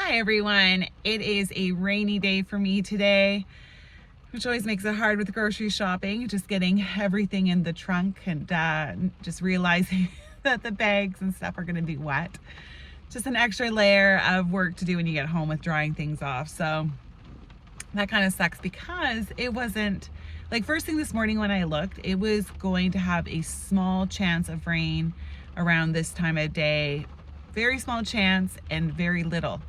Hi everyone. It is a rainy day for me today, which always makes it hard with grocery shopping, just getting everything in the trunk and just realizing that the bags and stuff are going to be wet. Just an extra layer of work to do when you get home with drying things off. So that kind of sucks because it wasn't like first thing this morning when I looked, it was going to have a small chance of rain around this time of day. Very small chance and very little.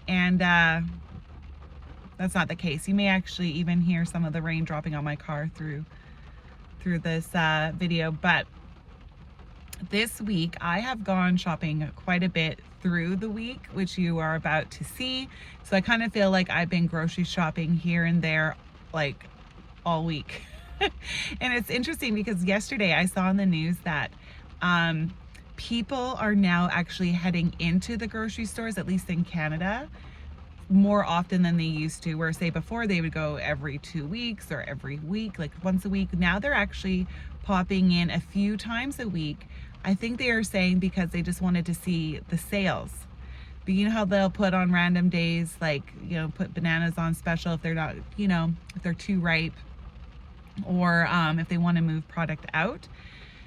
And that's not the case. You may actually even hear some of the rain dropping on my car through this video. But this week I have gone shopping quite a bit through the week, which you are about to see. So I kind of feel like I've been grocery shopping here and there like all week. And it's interesting because yesterday I saw in the news that people are now actually heading into the grocery stores, at least in Canada, more often than they used to, where say before they would go every 2 weeks or every week, like once a week. Now they're actually popping in a few times a week. I think they are saying because they just wanted to see the sales. But you know how they'll put on random days, like, you know, put bananas on special if they're not, you know, if they're too ripe, or if they want to move product out.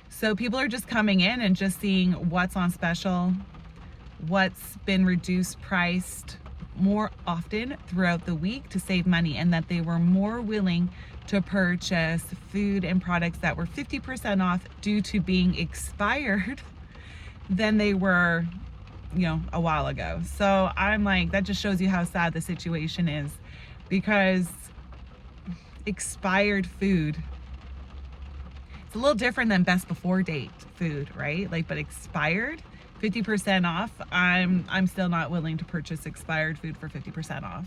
So people are just coming in and just seeing what's on special, what's been reduced priced more often throughout the week to save money, and that they were more willing to purchase food and products that were 50% off due to being expired than they were, you know, a while ago. So I'm like, that just shows you how sad the situation is, because expired food, it's a little different than best before date food, right? Like, but expired 50% off, I'm still not willing to purchase expired food for 50% off.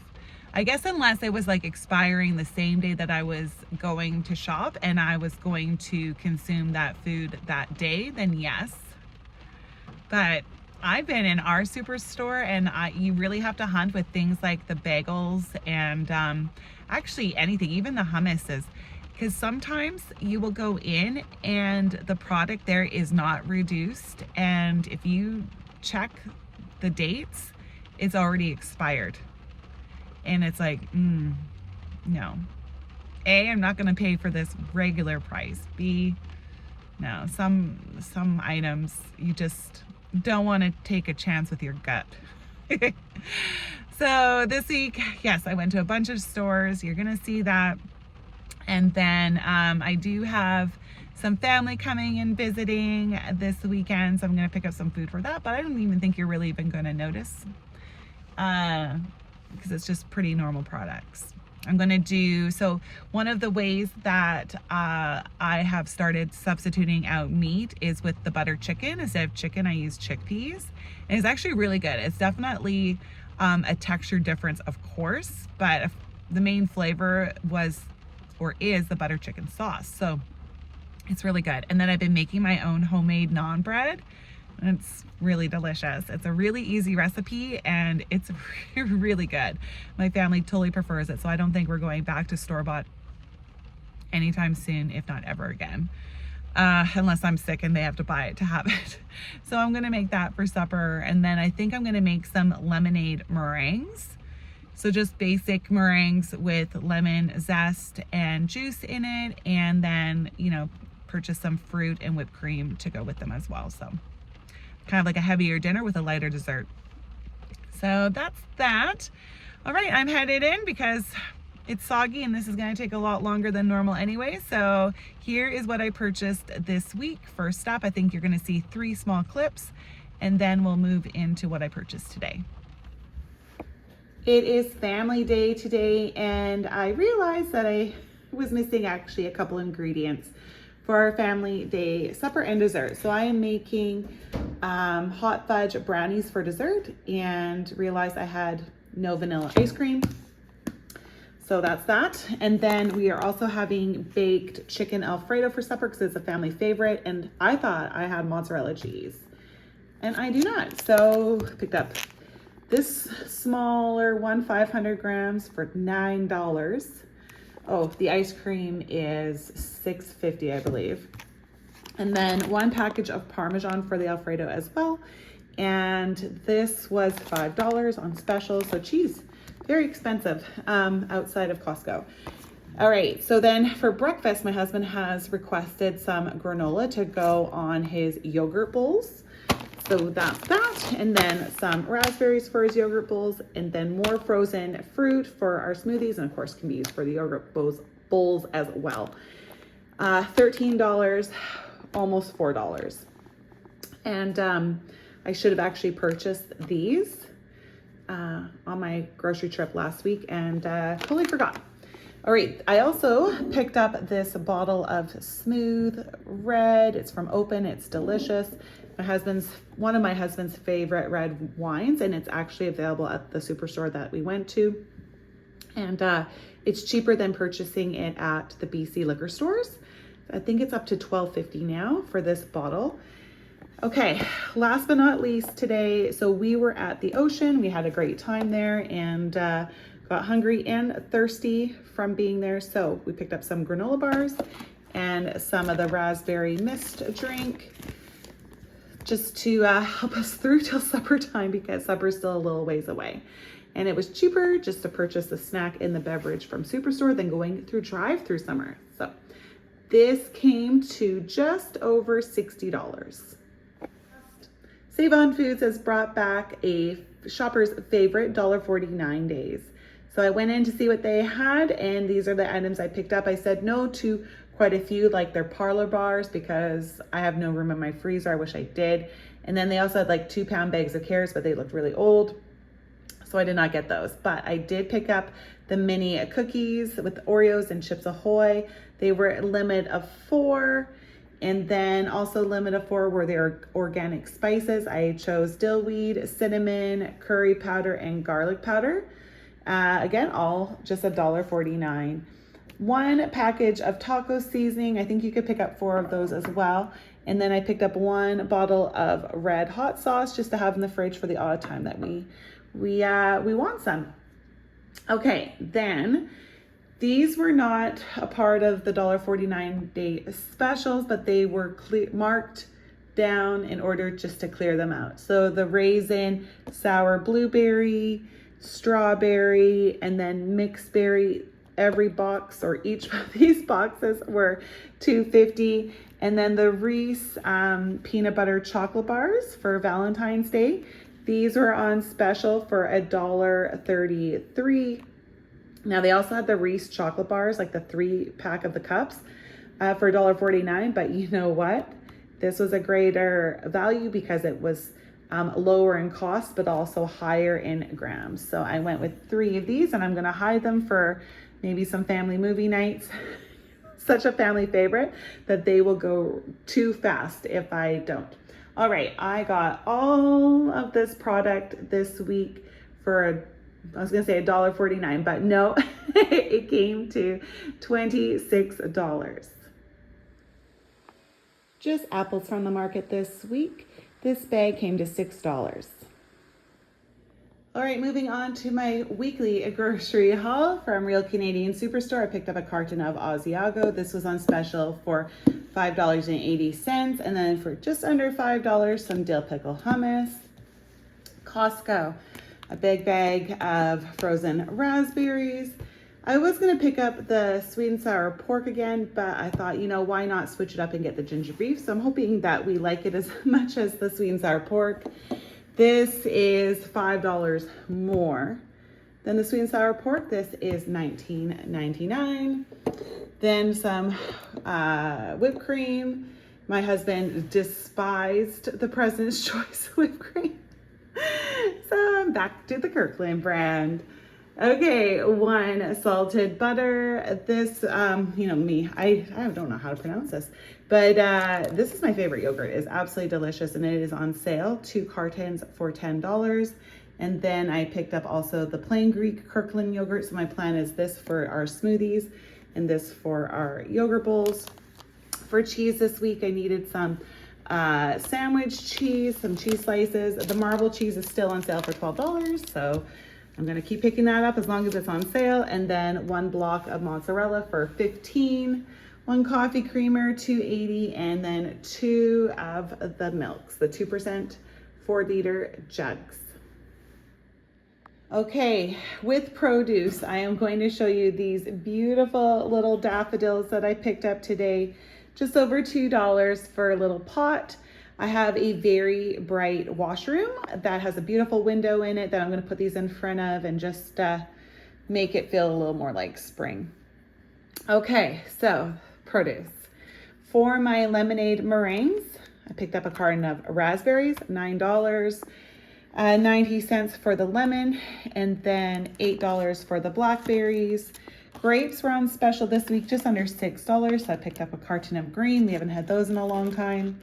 I guess unless it was like expiring the same day that I was going to shop and I was going to consume that food that day, then yes. But I've been in our superstore and you really have to hunt with things like the bagels and actually anything, even the hummuses. Because sometimes you will go in and the product there is not reduced, and if you check the dates, it's already expired. And it's like, no. A, I'm not going to pay for this regular price. B, no. Some items you just don't want to take a chance with your gut. So this week, yes, I went to a bunch of stores. You're going to see that. And then I do have some family coming and visiting this weekend, so I'm going to pick up some food for that. But I don't even think you're really even going to notice because it's just pretty normal products. I'm going to do, so one of the ways that I have started substituting out meat is with the butter chicken. Instead of chicken, I use chickpeas. And it's actually really good. It's definitely a texture difference, of course, but the main flavor was or is the butter chicken sauce. So it's really good. And then I've been making my own homemade naan bread. And it's really delicious. It's a really easy recipe and it's really good. My family totally prefers it. So I don't think we're going back to store-bought anytime soon, if not ever again. Unless I'm sick and they have to buy it to have it. So I'm gonna make that for supper. And then I think I'm gonna make some lemonade meringues. So just basic meringues with lemon zest and juice in it, and then, you know, purchase some fruit and whipped cream to go with them as well. So kind of like a heavier dinner with a lighter dessert. So that's that. All right, I'm headed in because it's soggy and this is going to take a lot longer than normal anyway. So here is what I purchased this week. First up, I think you're going to see 3 small clips, and then we'll move into what I purchased today. It is family day today, and I realized that I was missing actually a couple ingredients for our family day supper and dessert. So I am making hot fudge brownies for dessert, and realized I had no vanilla ice cream. So that's that. And then we are also having baked chicken Alfredo for supper because it's a family favorite, and I thought I had mozzarella cheese and I do not. So picked up this smaller one, 500 grams for $9. Oh, the ice cream is $6.50, I believe. And then 1 package of Parmesan for the Alfredo as well. And this was $5 on special. So cheese, very expensive outside of Costco. All right, so then for breakfast, my husband has requested some granola to go on his yogurt bowls. So that's that, and then some raspberries for his yogurt bowls, and then more frozen fruit for our smoothies, and of course can be used for the yogurt bowls as well. $13, almost $4. And I should have actually purchased these on my grocery trip last week and totally forgot. All right, I also picked up this bottle of Smooth Red. It's from Open, it's delicious. One of my husband's favorite red wines, and it's actually available at the superstore that we went to. And it's cheaper than purchasing it at the BC liquor stores. I think it's up to $12.50 now for this bottle. Okay, last but not least today, so we were at the ocean. We had a great time there and got hungry and thirsty from being there. So we picked up some granola bars and some of the raspberry mist drink, just to help us through till supper time, because supper's still a little ways away. And it was cheaper just to purchase the snack and the beverage from Superstore than going through drive-through summer. So this came to just over $60. Save On Foods has brought back a shopper's favorite $1.49 days. So I went in to see what they had, and these are the items I picked up. I said no to quite a few, like their parlor bars, because I have no room in my freezer. I wish I did. And then they also had like 2-pound bags of carrots, but they looked really old, so I did not get those. But I did pick up the mini cookies with Oreos and Chips Ahoy. They were a limit of 4. And then also limit of 4 were their organic spices. I chose dill weed, cinnamon, curry powder, and garlic powder. Again, all just $1.49. 1 package of taco seasoning. I think you could pick up 4 of those as well. And then I picked up 1 bottle of red hot sauce just to have in the fridge for the odd time that we want some. Okay, then these were not a part of the $1.49 day specials, but they were marked down in order just to clear them out. So the raisin, sour blueberry, strawberry, and then mixed berry, every box or each of these boxes were $2.50. And then the Reese peanut butter chocolate bars for Valentine's Day, these were on special for $1.33. Now they also had the Reese chocolate bars, like the 3-pack of the cups, for $1.49. But you know what? This was a greater value because it was lower in cost, but also higher in grams. So I went with 3 of these, and I'm gonna hide them for maybe some family movie nights. Such a family favorite that they will go too fast if I don't. All right, I got all of this product this week for I was gonna say $1.49, but no, it came to $26. Just apples from the market this week. This bag came to $6. All right, moving on to my weekly grocery haul from Real Canadian Superstore. I picked up a carton of Asiago. This was on special for $5.80. And then for just under $5, some dill pickle hummus. Costco, a big bag of frozen raspberries. I was gonna pick up the sweet and sour pork again, but I thought, why not switch it up and get the ginger beef? So I'm hoping that we like it as much as the sweet and sour pork. This is $5 more than the sweet and sour pork. This is $19.99. Then some whipped cream. My husband despised the President's Choice whipped cream. So I'm back to the Kirkland brand. Okay, 1 salted butter. This, me, I don't know how to pronounce this, but this is my favorite yogurt. It's absolutely delicious, and it is on sale. 2 cartons for $10. And then I picked up also the plain Greek Kirkland yogurt. So my plan is this for our smoothies and this for our yogurt bowls. For cheese this week, I needed some sandwich cheese, some cheese slices. The marble cheese is still on sale for $12, so I'm gonna keep picking that up as long as it's on sale. And then 1 block of mozzarella for $15, 1 coffee creamer, $2.80, and then 2 of the milks, the 2% 4-liter jugs. Okay, with produce, I am going to show you these beautiful little daffodils that I picked up today. Just over $2 for a little pot. I have a very bright washroom that has a beautiful window in it that I'm going to put these in front of and just make it feel a little more like spring. Okay, so produce. For my lemonade meringues, I picked up a carton of raspberries, $9, 90 cents for the lemon, and then $8 for the blackberries. Grapes were on special this week, just under $6, so I picked up a carton of green. We haven't had those in a long time.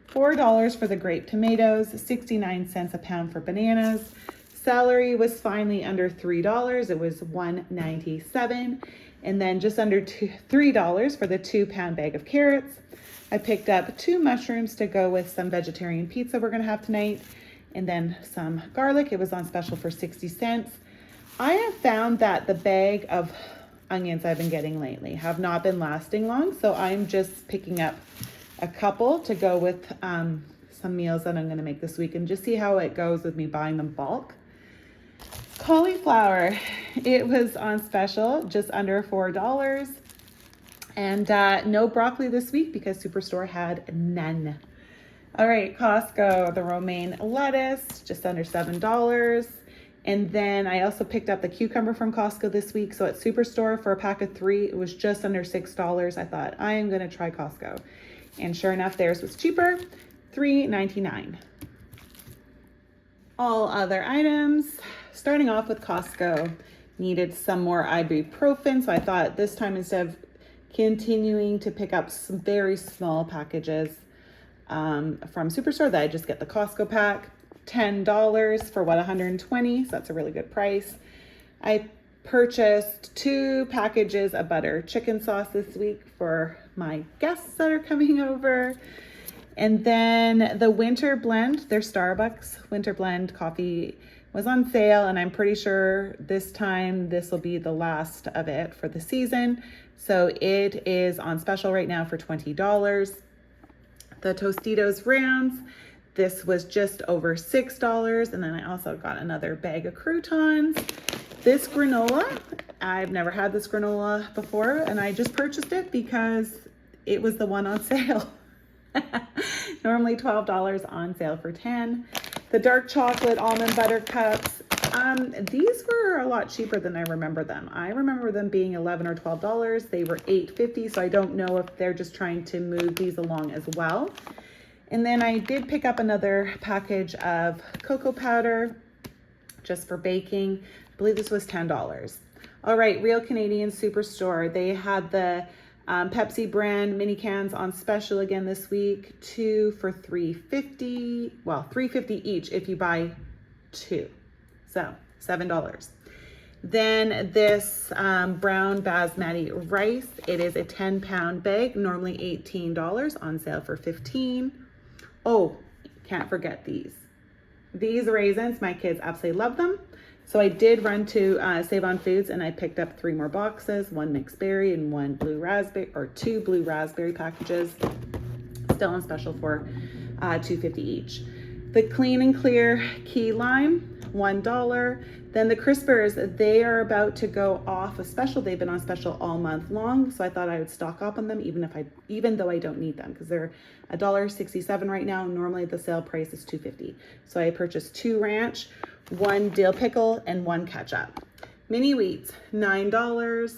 $4 for the grape tomatoes, 69 cents a pound for bananas. Celery was finally under $3. It was $1.97. And then just under $3 for the 2-pound bag of carrots. I picked up 2 mushrooms to go with some vegetarian pizza we're gonna have tonight. And then some garlic. It was on special for 60 cents. I have found that the bag of onions I've been getting lately have not been lasting long, so I'm just picking up a couple to go with some meals that I'm going to make this week and just see how it goes with me buying them bulk. Cauliflower, it was on special, just under $4. And no broccoli this week because Superstore had none. All right, Costco, the romaine lettuce, just under $7. And then I also picked up the cucumber from Costco this week. So at Superstore for a pack of 3, it was just under $6. I thought, I am gonna try Costco. And sure enough, theirs was cheaper, $3.99. All other items, starting off with Costco, needed some more ibuprofen. So I thought this time, instead of continuing to pick up some very small packages from Superstore, that I just get the Costco pack. $10 for what, 120, so that's a really good price. I purchased 2 packages of butter chicken sauce this week for my guests that are coming over. And then the winter blend, their Starbucks winter blend coffee was on sale, and I'm pretty sure this time this will be the last of it for the season. So it is on special right now for $20. The Tostitos rounds, this was just over $6. And then I also got another bag of croutons. This granola, I've never had this granola before, and I just purchased it because it was the one on sale. Normally $12, on sale for $10. The dark chocolate almond butter cups, these were a lot cheaper than I remember them. I remember them being $11 or $12. They were $8.50, so I don't know if they're just trying to move these along as well. And then I did pick up another package of cocoa powder just for baking. I believe this was $10. All right, Real Canadian Superstore. They had the Pepsi brand mini cans on special again this week. 2 for $3.50. Well, $3.50 each if you buy 2. So $7. Then this brown basmati rice. It is a 10-pound bag, normally $18, on sale for $15. Oh, can't forget these. These raisins, my kids absolutely love them. So I did run to Save On Foods and I picked up 3 more boxes, 1 mixed berry and 1 blue raspberry, or 2 blue raspberry packages. Still on special for $2.50 each. The Clean and Clear key lime, $1. Then the Crispers, they are about to go off a special. They've been on special all month long, so I thought I would stock up on them even though I don't need them, because they're $1.67 right now. Normally the sale price is $2.50. So I purchased 2 ranch, 1 dill pickle, and 1 ketchup. Mini wheats, $9.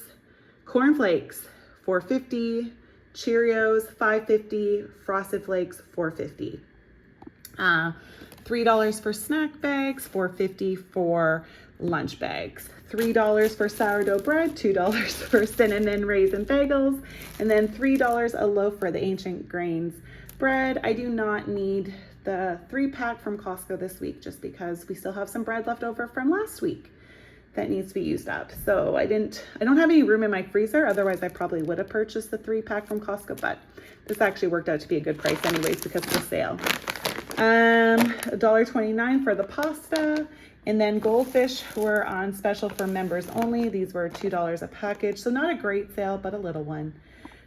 Corn flakes, $4.50. Cheerios, $5.50. Frosted Flakes, $4.50. $3 for snack bags, $4.50 for lunch bags, $3 for sourdough bread, $2 for cinnamon raisin bagels, and then $3 a loaf for the Ancient Grains bread. I do not need the 3-pack from Costco this week just because we still have some bread left over from last week that needs to be used up. So I don't have any room in my freezer. Otherwise I probably would have purchased the 3-pack from Costco, but this actually worked out to be a good price anyways because of the sale. $1.29 for the pasta. And then Goldfish were on special for members only. These were $2 a package. So not a great sale, but a little one.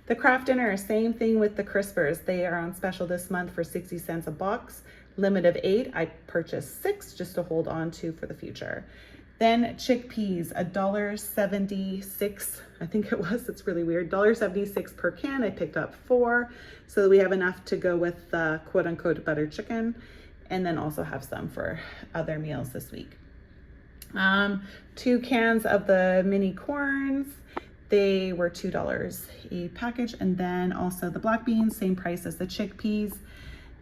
The Kraft Dinner, same thing with the Crispers. They are on special this month for 60 cents a box. limit of 8. I purchased 6 just to hold on to for the future. Then chickpeas, $1.76, I think it was, it's really weird, $1.76 per can. I picked up 4, so that we have enough to go with the quote unquote butter chicken, and then also have some for other meals this week. 2 cans of the mini corns, they were $2 a package. And then also the black beans, same price as the chickpeas.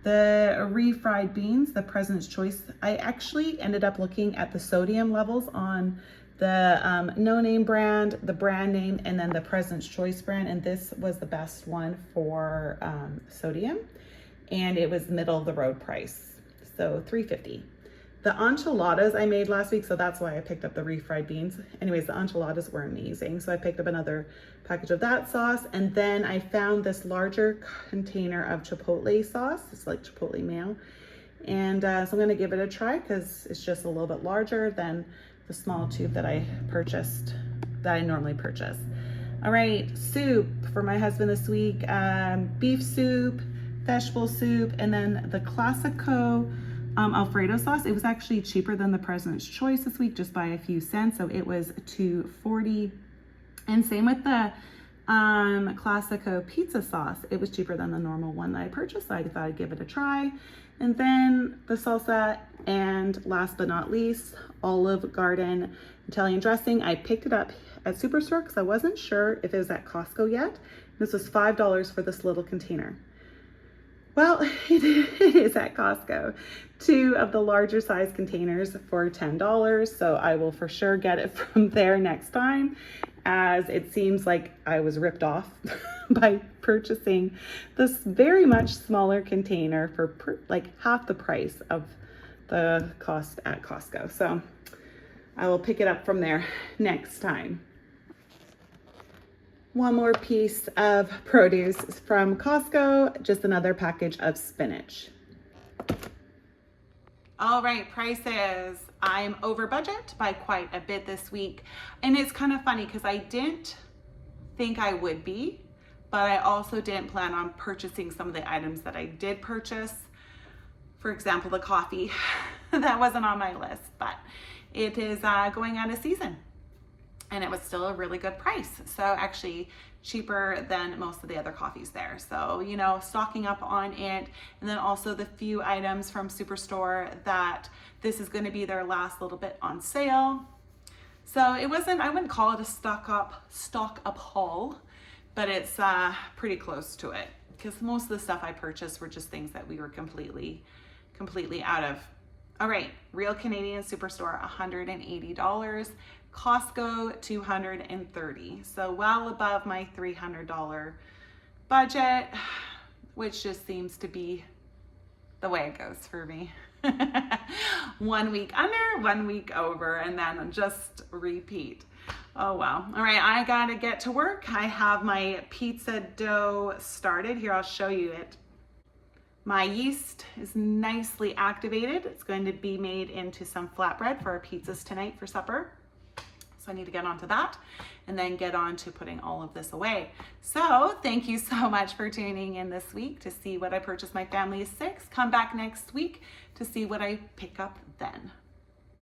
The refried beans, the President's Choice, I actually ended up looking at the sodium levels on the no name brand, the brand name, and then the President's Choice brand, and this was the best one for sodium, and it was middle of the road price, so $3.50. The enchiladas I made last week, so that's why I picked up the refried beans. Anyways, the enchiladas were amazing, so I picked up another package of that sauce, and then I found this larger container of Chipotle sauce. It's like Chipotle mayo, and so I'm gonna give it a try because it's just a little bit larger than the small tube that I purchased, that I normally purchase. All right, soup for my husband this week, beef soup, vegetable soup, and then the Classico Alfredo sauce. It was actually cheaper than the President's Choice this week, just by a few cents. So it was $2.40. And same with the Classico pizza sauce. It was cheaper than the normal one that I purchased, so I thought I'd give it a try. And then the salsa, and last but not least, Olive Garden Italian dressing. I picked it up at Superstore because I wasn't sure if it was at Costco yet. This was $5 for this little container. Well, it is at Costco. 2 of the larger size containers for $10. So I will for sure get it from there next time, as it seems like I was ripped off by purchasing this very much smaller container for like half the price of the cost at Costco. So I will pick it up from there next time. One more piece of produce from Costco, just another package of spinach. All right, prices. I'm over budget by quite a bit this week. And it's kind of funny because I didn't think I would be, but I also didn't plan on purchasing some of the items that I did purchase. For example, the coffee, that wasn't on my list, but it is going out of season. And it was still a really good price. So actually cheaper than most of the other coffees there. So, you know, stocking up on it. And then also the few items from Superstore that this is going to be their last little bit on sale. So it wasn't, I wouldn't call it a stock up haul, but it's pretty close to it, because most of the stuff I purchased were just things that we were completely out of. All right, Real Canadian Superstore, $180. Costco, $230. So well above my $300 budget, which just seems to be the way it goes for me. 1 week under, 1 week over, and then just repeat. Oh well. All right, I gotta get to work. I have my pizza dough started. Here, I'll show you it. My yeast is nicely activated. It's going to be made into some flatbread for our pizzas tonight for supper. So I need to get onto that and then get on to putting all of this away. So thank you so much for tuning in this week to see what I purchased my family of 6. Come back next week to see what I pick up then.